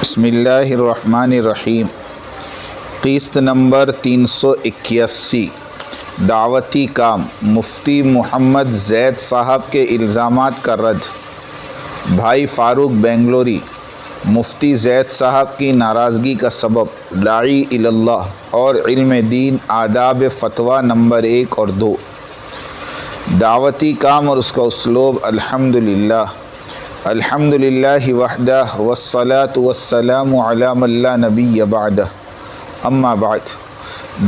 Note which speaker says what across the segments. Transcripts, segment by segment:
Speaker 1: بسم اللہ الرحمن الرحیم۔ قسط نمبر 381، دعوتی کام، مفتی محمد زید صاحب کے الزامات کا رد۔ بھائی فاروق بنگلوری، مفتی زید صاحب کی ناراضگی کا سبب، داعی اللہ اور علم دین، آداب فتویٰ نمبر 1 اور 2۔ دعوتی کام اور اس کا اسلوب۔ الحمدللہ وحدہ والصلاة والسلام علی من لا نبی بعدہ، اما بعد۔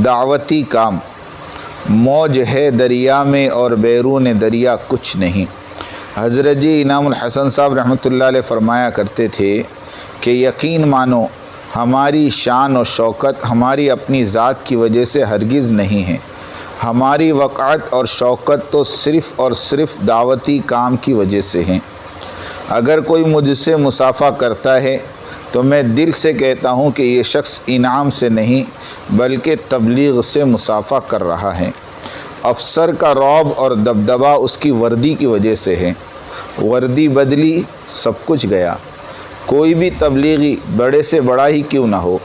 Speaker 1: دعوتی کام موج ہے دریا میں اور بیرون دریا کچھ نہیں۔ حضرت جی انعام الحسن صاحب رحمۃ اللہ علیہ فرمایا کرتے تھے کہ یقین مانو ہماری شان و شوکت ہماری اپنی ذات کی وجہ سے ہرگز نہیں ہے، ہماری وقعت اور شوکت تو صرف اور صرف دعوتی کام کی وجہ سے ہیں۔ اگر کوئی مجھ سے مصافحہ کرتا ہے تو میں دل سے کہتا ہوں کہ یہ شخص انعام سے نہیں بلکہ تبلیغ سے مصافحہ کر رہا ہے۔ افسر کا رعب اور دبدبہ اس کی وردی کی وجہ سے ہے۔ وردی بدلی سب کچھ گیا۔ کوئی بھی تبلیغی بڑے سے بڑا ہی کیوں نہ ہو،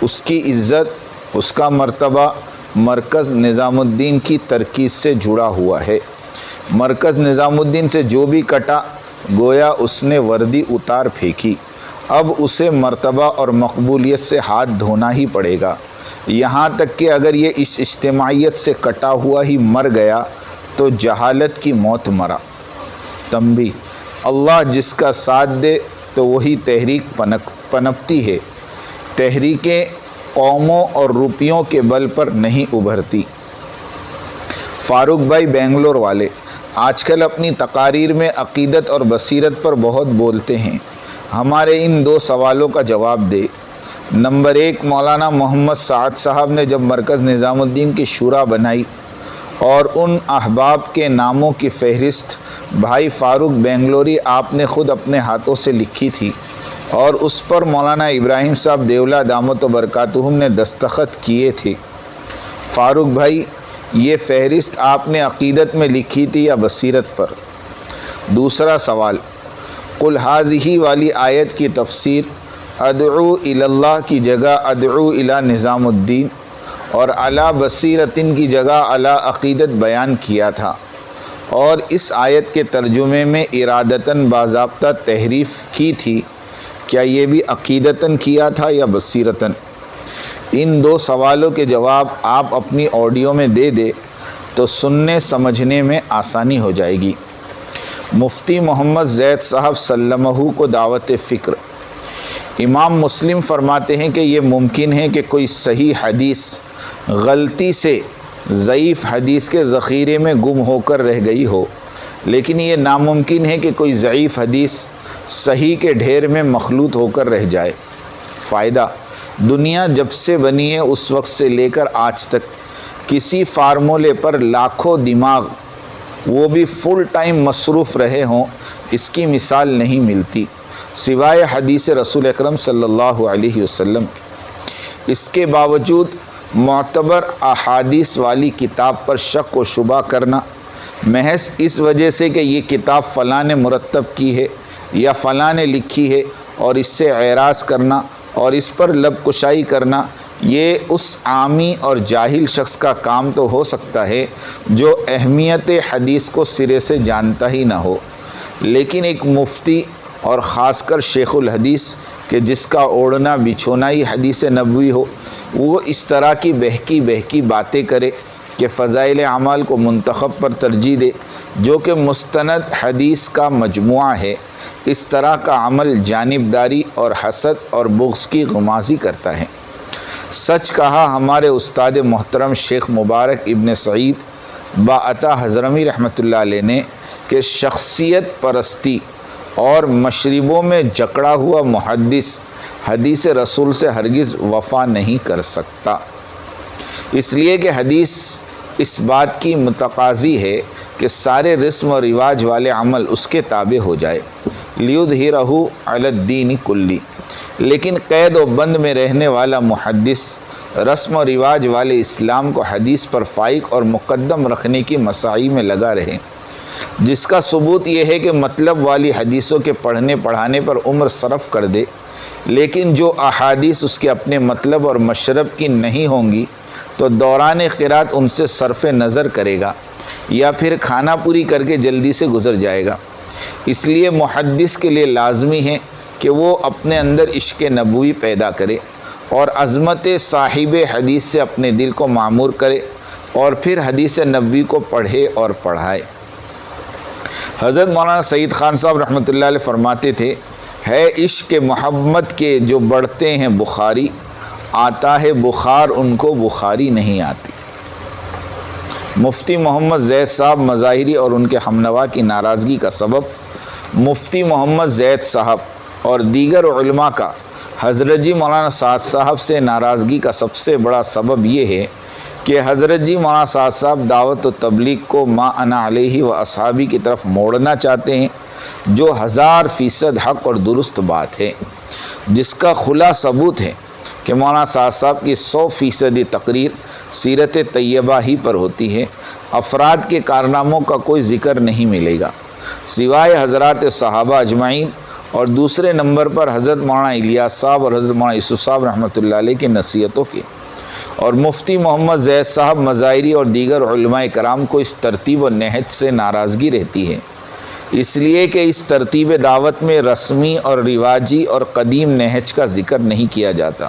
Speaker 1: اس کی عزت، اس کا مرتبہ مرکز نظام الدین کی ترکیز سے جڑا ہوا ہے۔ مرکز نظام الدین سے جو بھی کٹا گویا اس نے وردی اتار پھینکی۔ اب اسے مرتبہ اور مقبولیت سے ہاتھ دھونا ہی پڑے گا، یہاں تک کہ اگر یہ اس اجتماعیت سے کٹا ہوا ہی مر گیا تو جہالت کی موت مرا۔ تنبیہ: اللہ جس کا ساتھ دے تو وہی تحریک پنپتی ہے، تحریکیں قوموں اور روپیوں کے بل پر نہیں ابھرتی۔ فاروق بھائی بنگلور والے آج کل اپنی تقاریر میں عقیدت اور بصیرت پر بہت بولتے ہیں، ہمارے ان 2 سوالوں کا جواب دے۔ نمبر 1، مولانا محمد سعد صاحب نے جب مرکز نظام الدین کی شورا بنائی اور ان احباب کے ناموں کی فہرست بھائی فاروق بنگلوری آپ نے خود اپنے ہاتھوں سے لکھی تھی اور اس پر مولانا ابراہیم صاحب دیولہ دامت و برکاتہم نے دستخط کیے تھے۔ فاروق بھائی، یہ فہرست آپ نے عقیدت میں لکھی تھی یا بصیرت پر؟ دوسرا سوال، قل ھذہ والی آیت کی تفسیر ادعو الی اللہ کی جگہ ادعو الی نظام الدین اور علی بصیرتن کی جگہ علی عقیدت بیان کیا تھا، اور اس آیت کے ترجمے میں ارادتاً باضابطہ تحریف کی تھی، کیا یہ بھی عقیدتاً کیا تھا یا بصیرتاً؟ ان 2 سوالوں کے جواب آپ اپنی آڈیو میں دے دے تو سننے سمجھنے میں آسانی ہو جائے گی۔ مفتی محمد زید صاحب سلمہ کو دعوت فکر۔ امام مسلم فرماتے ہیں کہ یہ ممکن ہے کہ کوئی صحیح حدیث غلطی سے ضعیف حدیث کے ذخیرے میں گم ہو کر رہ گئی ہو، لیکن یہ ناممکن ہے کہ کوئی ضعیف حدیث صحیح کے ڈھیر میں مخلوط ہو کر رہ جائے۔ فائدہ: دنیا جب سے بنی ہے اس وقت سے لے کر آج تک کسی فارمولے پر لاکھوں دماغ، وہ بھی فل ٹائم مصروف رہے ہوں، اس کی مثال نہیں ملتی سوائے حدیث رسول اکرم صلی اللہ علیہ وسلم۔ اس کے باوجود معتبر احادیث والی کتاب پر شک و شبہ کرنا محض اس وجہ سے کہ یہ کتاب فلاں نے مرتب کی ہے یا فلاں نے لکھی ہے اور اس سے اعراض کرنا اور اس پر لب کشائی کرنا، یہ اس عامی اور جاہل شخص کا کام تو ہو سکتا ہے جو اہمیت حدیث کو سرے سے جانتا ہی نہ ہو، لیکن ایک مفتی اور خاص کر شیخ الحدیث کہ جس کا اوڑھنا بچھونا ہی حدیث نبوی ہو، وہ اس طرح کی بہکی باتیں کرے کہ فضائل اعمال کو منتخب پر ترجیح دے جو کہ مستند حدیث کا مجموعہ ہے، اس طرح کا عمل جانبداری اور حسد اور بغض کی غمازی کرتا ہے۔ سچ کہا ہمارے استاد محترم شیخ مبارک ابن سعید باعطا حضرمی رحمۃ اللہ علیہ نے کہ شخصیت پرستی اور مشربوں میں جکڑا ہوا محدث حدیث رسول سے ہرگز وفا نہیں کر سکتا، اس لیے کہ حدیث اس بات کی متقاضی ہے کہ سارے رسم و رواج والے عمل اس کے تابع ہو جائے، لیظہرہ علی الدین کلی، لیکن قید و بند میں رہنے والا محدث رسم و رواج والے اسلام کو حدیث پر فائق اور مقدم رکھنے کی مساعی میں لگا رہے۔ جس کا ثبوت یہ ہے کہ مطلب والی حدیثوں کے پڑھنے پڑھانے پر عمر صرف کر دے، لیکن جو احادیث اس کے اپنے مطلب اور مشرب کی نہیں ہوں گی تو دوران قرات ان سے صرف نظر کرے گا یا پھر کھانا پوری کر کے جلدی سے گزر جائے گا۔ اس لیے محدث کے لیے لازمی ہے کہ وہ اپنے اندر عشق نبوی پیدا کرے اور عظمت صاحب حدیث سے اپنے دل کو معمور کرے اور پھر حدیث نبوی کو پڑھے اور پڑھائے۔ حضرت مولانا سعید خان صاحب رحمۃ اللہ علیہ فرماتے تھے، ہے عشق محمد کے جو بڑھتے ہیں بخاری، آتا ہے بخار ان کو بخاری نہیں آتی۔ مفتی محمد زید صاحب مظاہری اور ان کے ہمنوا کی ناراضگی کا سبب مفتی محمد زید صاحب اور دیگر علماء کا حضرت جی مولانا سعد صاحب سے ناراضگی کا سب سے بڑا سبب یہ ہے کہ حضرت جی مولانا سعد صاحب دعوت و تبلیغ کو ما انا علیہ و اصحابی کی طرف موڑنا چاہتے ہیں، جو 1000% حق اور درست بات ہے، جس کا کھلا ثبوت ہے کہ مولانا سعد صاحب کی 100% تقریر سیرت طیبہ ہی پر ہوتی ہے۔ افراد کے کارناموں کا کوئی ذکر نہیں ملے گا سوائے حضرات صحابہ اجمعین، اور دوسرے نمبر پر حضرت مولانا الیاس صاحب اور حضرت مولانا یوسف صاحب رحمۃ اللہ علیہ کی نصیحتوں کے، اور مفتی محمد زید صاحب مظاہری اور دیگر علماء کرام کو اس ترتیب و نہج سے ناراضگی رہتی ہے، اس لیے کہ اس ترتیب دعوت میں رسمی اور رواجی اور قدیم نہج کا ذکر نہیں کیا جاتا۔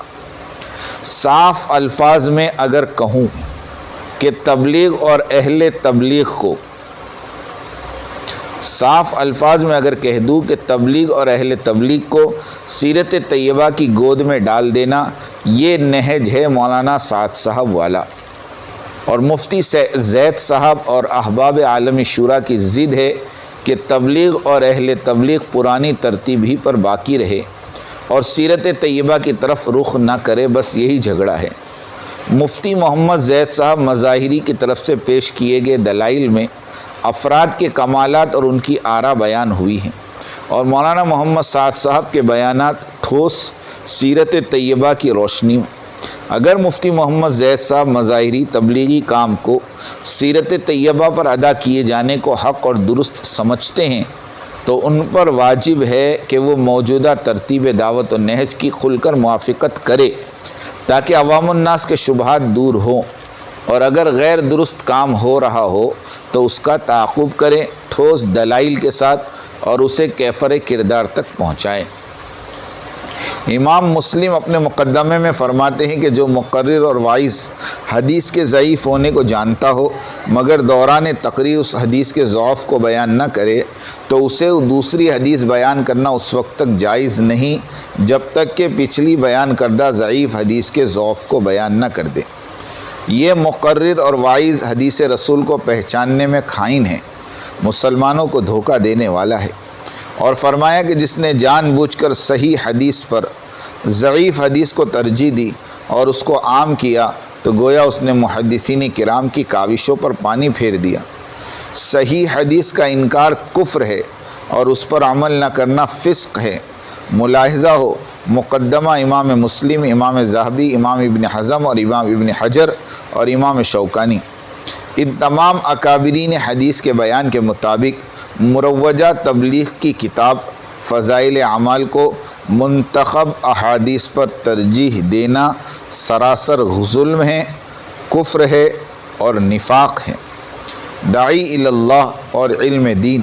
Speaker 1: صاف الفاظ میں اگر کہوں کہ تبلیغ اور اہل تبلیغ کو کہہ دوں کہ تبلیغ اور اہل تبلیغ کو سیرت طیبہ کی گود میں ڈال دینا، یہ نہج ہے مولانا سعد صاحب والا، اور مفتی زید صاحب اور احباب عالم شورا کی ضد ہے کہ تبلیغ اور اہل تبلیغ پرانی ترتیب ہی پر باقی رہے اور سیرت طیبہ کی طرف رخ نہ کرے، بس یہی جھگڑا ہے۔ مفتی محمد زید صاحب مظاہری کی طرف سے پیش کیے گئے دلائل میں افراد کے کمالات اور ان کی آراء بیان ہوئی ہیں، اور مولانا محمد سعد صاحب کے بیانات ٹھوس سیرت طیبہ کی روشنی میں۔ اگر مفتی محمد زید صاحب مظاہری تبلیغی کام کو سیرت طیبہ پر ادا کیے جانے کو حق اور درست سمجھتے ہیں تو ان پر واجب ہے کہ وہ موجودہ ترتیب دعوت و نہج کی کھل کر موافقت کرے تاکہ عوام الناس کے شبہات دور ہوں، اور اگر غیر درست کام ہو رہا ہو تو اس کا تعاقب کرے ٹھوس دلائل کے ساتھ اور اسے کیفر کردار تک پہنچائے۔ امام مسلم اپنے مقدمے میں فرماتے ہیں کہ جو مقرر اور واعظ حدیث کے ضعیف ہونے کو جانتا ہو مگر دوران تقریر اس حدیث کے ضعف کو بیان نہ کرے تو اسے دوسری حدیث بیان کرنا اس وقت تک جائز نہیں جب تک کہ پچھلی بیان کردہ ضعیف حدیث کے ضعف کو بیان نہ کر دے۔ یہ مقرر اور واعظ حدیث رسول کو پہچاننے میں خائن ہے، مسلمانوں کو دھوکہ دینے والا ہے، اور فرمایا کہ جس نے جان بوجھ کر صحیح حدیث پر ضعیف حدیث کو ترجیح دی اور اس کو عام کیا تو گویا اس نے محدثین کرام کی کاوشوں پر پانی پھیر دیا۔ صحیح حدیث کا انکار کفر ہے اور اس پر عمل نہ کرنا فسق ہے۔ ملاحظہ ہو مقدمہ امام مسلم، امام ذہبی، امام ابن حزم اور امام ابن حجر اور امام شوکانی، ان تمام اکابرین حدیث کے بیان کے مطابق مروجہ تبلیغ کی کتاب فضائل اعمال کو منتخب احادیث پر ترجیح دینا سراسر ظلم ہے، کفر ہے اور نفاق ہے۔ داعی اللہ اور علم دین،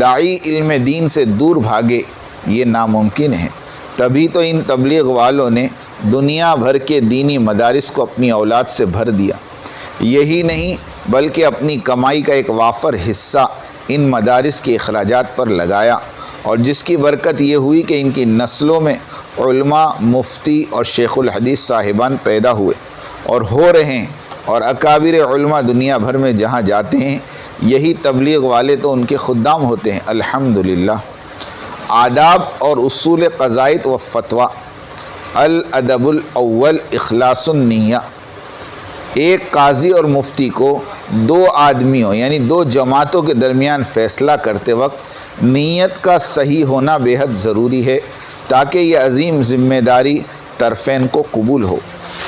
Speaker 1: داعی علم دین سے دور بھاگے یہ ناممکن ہے، تبھی تو ان تبلیغ والوں نے دنیا بھر کے دینی مدارس کو اپنی اولاد سے بھر دیا۔ یہی نہیں بلکہ اپنی کمائی کا ایک وافر حصہ ان مدارس کے اخراجات پر لگایا، اور جس کی برکت یہ ہوئی کہ ان کی نسلوں میں علماء، مفتی اور شیخ الحدیث صاحبان پیدا ہوئے اور ہو رہے ہیں، اور اکابر علماء دنیا بھر میں جہاں جاتے ہیں یہی تبلیغ والے تو ان کے خدام ہوتے ہیں، الحمدللہ۔ آداب اور اصول قضائت و فتویٰ۔ الادب الاول اخلاص النیہ۔ ایک قاضی اور مفتی کو دو آدمیوں یعنی دو جماعتوں کے درمیان فیصلہ کرتے وقت نیت کا صحیح ہونا بے حد ضروری ہے تاکہ یہ عظیم ذمہ داری طرفین کو قبول ہو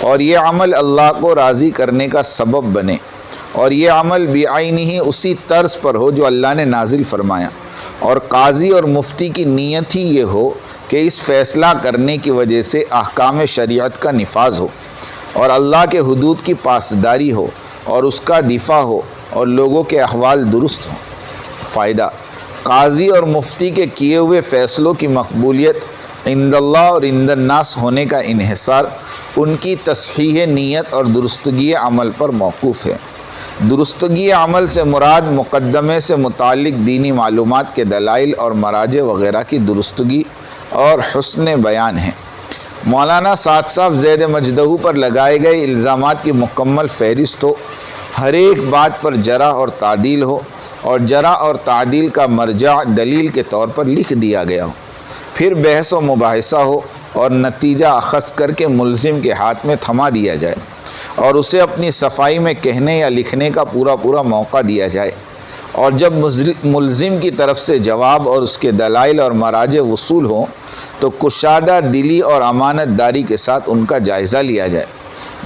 Speaker 1: اور یہ عمل اللہ کو راضی کرنے کا سبب بنے، اور یہ عمل بعینہ اسی طرز پر ہو جو اللہ نے نازل فرمایا، اور قاضی اور مفتی کی نیت ہی یہ ہو کہ اس فیصلہ کرنے کی وجہ سے احکام شریعت کا نفاذ ہو اور اللہ کے حدود کی پاسداری ہو اور اس کا دفاع ہو اور لوگوں کے احوال درست ہوں۔ فائدہ: قاضی اور مفتی کے کیے ہوئے فیصلوں کی مقبولیت عند اللہ اور عند الناس ہونے کا انحصار ان کی تصحیح نیت اور درستگی عمل پر موقوف ہے۔ درستگی عمل سے مراد مقدمے سے متعلق دینی معلومات کے دلائل اور مراجع وغیرہ کی درستگی اور حسن بیان ہیں۔ مولانا سعد صاحب زید مجدہ پر لگائے گئے الزامات کی مکمل فہرست ہو، ہر ایک بات پر جرح اور تعدیل ہو اور جرح اور تعدیل کا مرجع دلیل کے طور پر لکھ دیا گیا ہو، پھر بحث و مباحثہ ہو اور نتیجہ اخذ کر کے ملزم کے ہاتھ میں تھما دیا جائے اور اسے اپنی صفائی میں کہنے یا لکھنے کا پورا موقع دیا جائے، اور جب ملزم کی طرف سے جواب اور اس کے دلائل اور مراجع وصول ہوں تو کشادہ دلی اور امانت داری کے ساتھ ان کا جائزہ لیا جائے،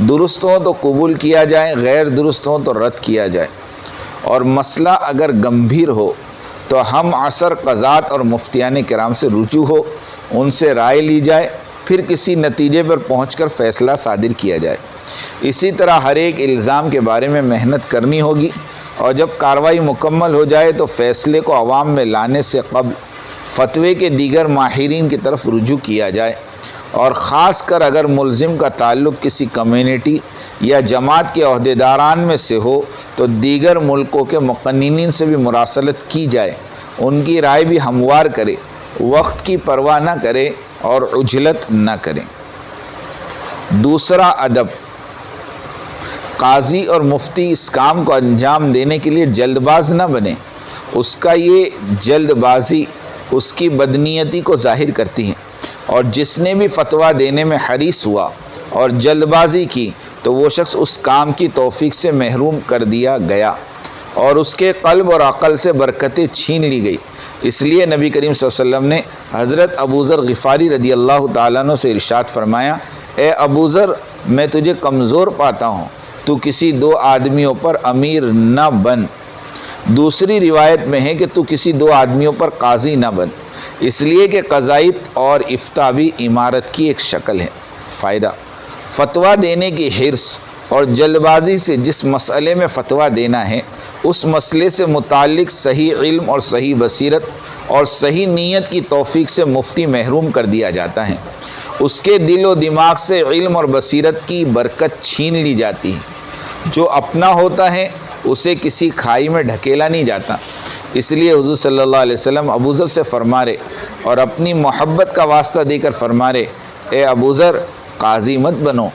Speaker 1: درست ہوں تو قبول کیا جائے، غیر درست ہوں تو رد کیا جائے، اور مسئلہ اگر گمبھیر ہو تو ہم عصر قضات اور مفتیان کرام سے رجوع ہو، ان سے رائے لی جائے، پھر کسی نتیجے پر پہنچ کر فیصلہ صادر کیا جائے۔ اسی طرح ہر ایک الزام کے بارے میں محنت کرنی ہوگی، اور جب کارروائی مکمل ہو جائے تو فیصلے کو عوام میں لانے سے قبل فتوے کے دیگر ماہرین کی طرف رجوع کیا جائے، اور خاص کر اگر ملزم کا تعلق کسی کمیونٹی یا جماعت کے عہدیداران میں سے ہو تو دیگر ملکوں کے مقننین سے بھی مراسلت کی جائے، ان کی رائے بھی ہموار کرے، وقت کی پرواہ نہ کرے اور عجلت نہ کرے۔ دوسرا ادب: قاضی اور مفتی اس کام کو انجام دینے کے لیے جلد باز نہ بنے، اس کا یہ جلد بازی اس کی بدنیتی کو ظاہر کرتی ہے، اور جس نے بھی فتویٰ دینے میں حریص ہوا اور جلد بازی کی تو وہ شخص اس کام کی توفیق سے محروم کر دیا گیا اور اس کے قلب اور عقل سے برکتیں چھین لی گئی۔ اس لیے نبی کریم صلی اللہ علیہ وسلم نے حضرت ابو ذر غفاری رضی اللہ تعالیٰ عنہ سے ارشاد فرمایا: اے ابو ذر، میں تجھے کمزور پاتا ہوں، تو کسی دو آدمیوں پر امیر نہ بن۔ دوسری روایت میں ہے کہ تو کسی دو آدمیوں پر قاضی نہ بن، اس لیے کہ قضائیت اور افتاء بھی امارت کی ایک شکل ہے۔ فائدہ: فتویٰ دینے کی حرص اور جلد بازی سے جس مسئلے میں فتویٰ دینا ہے، اس مسئلے سے متعلق صحیح علم اور صحیح بصیرت اور صحیح نیت کی توفیق سے مفتی محروم کر دیا جاتا ہے، اس کے دل و دماغ سے علم اور بصیرت کی برکت چھین لی جاتی ہے۔ جو اپنا ہوتا ہے اسے کسی کھائی میں ڈھکیلا نہیں جاتا۔ اس لیے حضور صلی اللہ علیہ وسلم ابو ذر سے فرما رہے اور اپنی محبت کا واسطہ دے کر فرما رہے: اے ابو ذر، قاضی مت بنو۔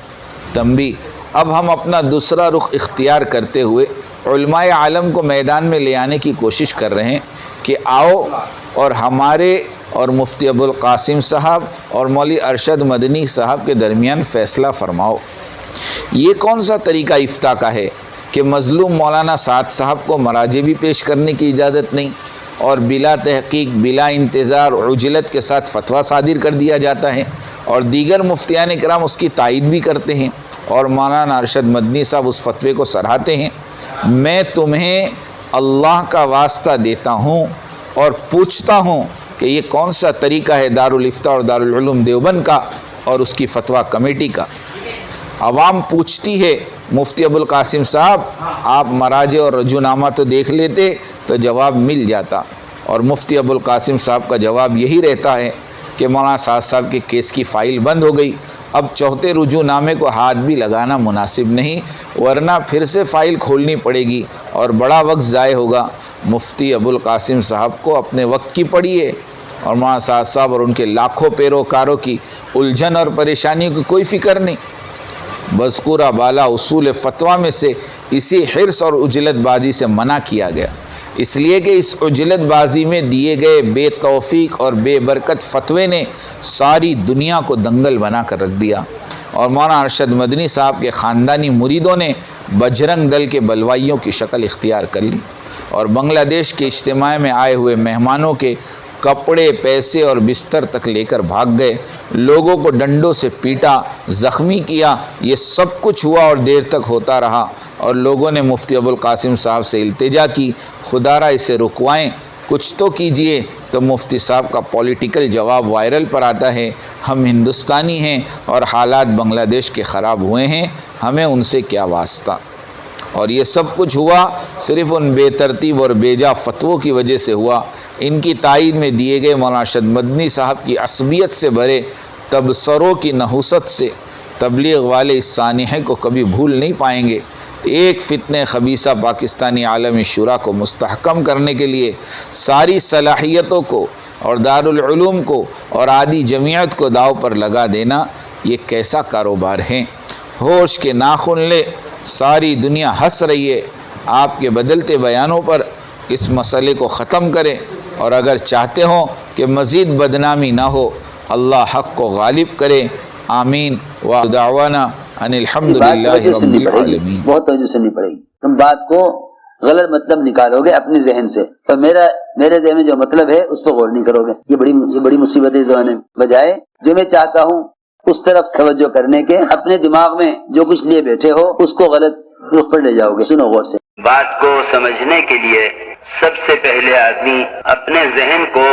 Speaker 1: تنبیہ: اب ہم اپنا دوسرا رخ اختیار کرتے ہوئے علماء عالم کو میدان میں لے آنے کی کوشش کر رہے ہیں کہ آؤ اور ہمارے اور مفتی ابو القاسم صاحب اور مولوی ارشد مدنی صاحب کے درمیان فیصلہ فرماؤ۔ یہ کون سا طریقہ افتاء کا ہے کہ مظلوم مولانا سعد صاحب کو مراجع بھی پیش کرنے کی اجازت نہیں اور بلا تحقیق، بلا انتظار، عجلت کے ساتھ فتویٰ صادر کر دیا جاتا ہے، اور دیگر مفتیان کرام اس کی تائید بھی کرتے ہیں اور مولانا ارشد مدنی صاحب اس فتوے کو سراہتے ہیں۔ میں تمہیں اللہ کا واسطہ دیتا ہوں اور پوچھتا ہوں کہ یہ کون سا طریقہ ہے دارالافتاء اور دارالعلوم دیوبند کا اور اس کی فتویٰ کمیٹی کا؟ عوام پوچھتی ہے: مفتی ابو القاسم صاحب، آپ مراجع اور رجوع تو دیکھ لیتے تو جواب مل جاتا، اور مفتی ابو القاسم صاحب کا جواب یہی رہتا ہے کہ مولانا سعد صاحب کے کیس کی فائل بند ہو گئی، اب چوتھے رجوع نامے کو ہاتھ بھی لگانا مناسب نہیں، ورنہ پھر سے فائل کھولنی پڑے گی اور بڑا وقت ضائع ہوگا۔ مفتی ابو القاسم صاحب کو اپنے وقت کی پڑی ہے، اور مولانا سعد صاحب اور ان کے لاکھوں پیروکاروں کی الجھن اور پریشانیوں کی کوئی فکر نہیں۔ مذکورہ بالا اصول فتویٰ میں سے اسی حرص اور عجلت بازی سے منع کیا گیا، اس لیے کہ اس عجلت بازی میں دیے گئے بے توفیق اور بے برکت فتوے نے ساری دنیا کو دنگل بنا کر رکھ دیا، اور مولانا ارشد مدنی صاحب کے خاندانی مریدوں نے بجرنگ دل کے بلوائیوں کی شکل اختیار کر لی، اور بنگلہ دیش کے اجتماع میں آئے ہوئے مہمانوں کے کپڑے، پیسے اور بستر تک لے کر بھاگ گئے، لوگوں کو ڈنڈوں سے پیٹا، زخمی کیا۔ یہ سب کچھ ہوا اور دیر تک ہوتا رہا، اور لوگوں نے مفتی ابوالقاسم صاحب سے التجا کی، خدا را اسے رکوائیں، کچھ تو کیجئے۔ تو مفتی صاحب کا پولیٹیکل جواب وائرل پر آتا ہے، ہم ہندوستانی ہیں اور حالات بنگلہ دیش کے خراب ہوئے ہیں، ہمیں ان سے کیا واسطہ۔ اور یہ سب کچھ ہوا صرف ان بے ترتیب اور بے جا فتووں کی وجہ سے ہوا۔ ان کی تائید میں دیے گئے مولانا ارشد مدنی صاحب کی عصبیت سے بھرے تبصروں کی نحوست سے تبلیغ والے اس سانحے کو کبھی بھول نہیں پائیں گے۔ ایک فتنہ خبیثہ پاکستانی عالمی شورا کو مستحکم کرنے کے لیے ساری صلاحیتوں کو اور دارالعلوم کو اور عادی جمعیت کو داؤ پر لگا دینا، یہ کیسا کاروبار ہے؟ ہوش کے ناخن لے، ساری دنیا ہنس رہی ہے آپ کے بدلتے بیانوں پر۔ اس مسئلے کو ختم کریں، اور اگر چاہتے ہوں کہ مزید بدنامی نہ ہو، اللہ حق کو غالب کرے۔ آمین ودعوانا ان الحمدللہ رب العالمین۔
Speaker 2: بہت توجہ سننی پڑے گی، تم بات کو غلط مطلب نکالو گے اپنے ذہن سے، اور میرے ذہن میں جو مطلب ہے اس پہ غور نہیں کرو گے۔ یہ بڑی مصیبت ہے زمانے میں، بجائے جو میں چاہتا ہوں اس طرف توجہ کرنے کے، اپنے دماغ میں جو کچھ لیے بیٹھے ہو اس کو غلط رخ پر لے جاؤ گے۔ سنو غور سے۔
Speaker 3: بات کو سمجھنے کے لیے سب سے پہلے آدمی اپنے ذہن کو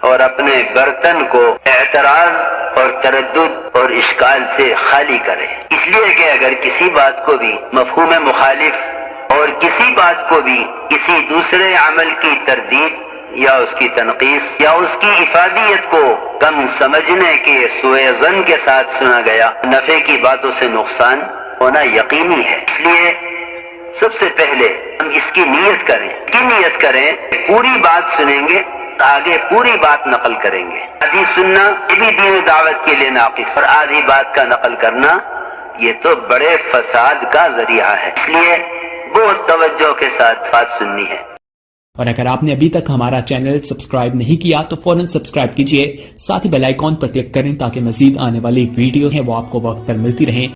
Speaker 3: اور اپنے برتن کو اعتراض اور تردد اور اشکال سے خالی کرے، اس لیے کہ اگر کسی بات کو بھی مفہوم مخالف اور کسی بات کو بھی کسی دوسرے عمل کی تردید یا اس کی تنقیص یا اس کی افادیت کو کم سمجھنے کے سوء ظن کے ساتھ سنا گیا، نفع کی باتوں سے نقصان ہونا یقینی ہے۔ اس لیے سب سے پہلے ہم اس کی نیت کریں، پوری بات سنیں گے، آگے پوری بات نقل کریں گے۔ آدھی سننا یہ بھی دین و دعوت کے لیے ناقص، اور آدھی بات کا نقل کرنا یہ تو بڑے فساد کا ذریعہ ہے۔ اس لیے بہت توجہ کے ساتھ بات سننی ہے۔
Speaker 4: اور اگر آپ نے ابھی تک ہمارا چینل سبسکرائب نہیں کیا تو فوراً سبسکرائب کیجئے، ساتھ ہی بیل آئیکن پر کلک کریں تاکہ مزید آنے والی ویڈیو ہیں وہ آپ کو وقت پر ملتی رہیں۔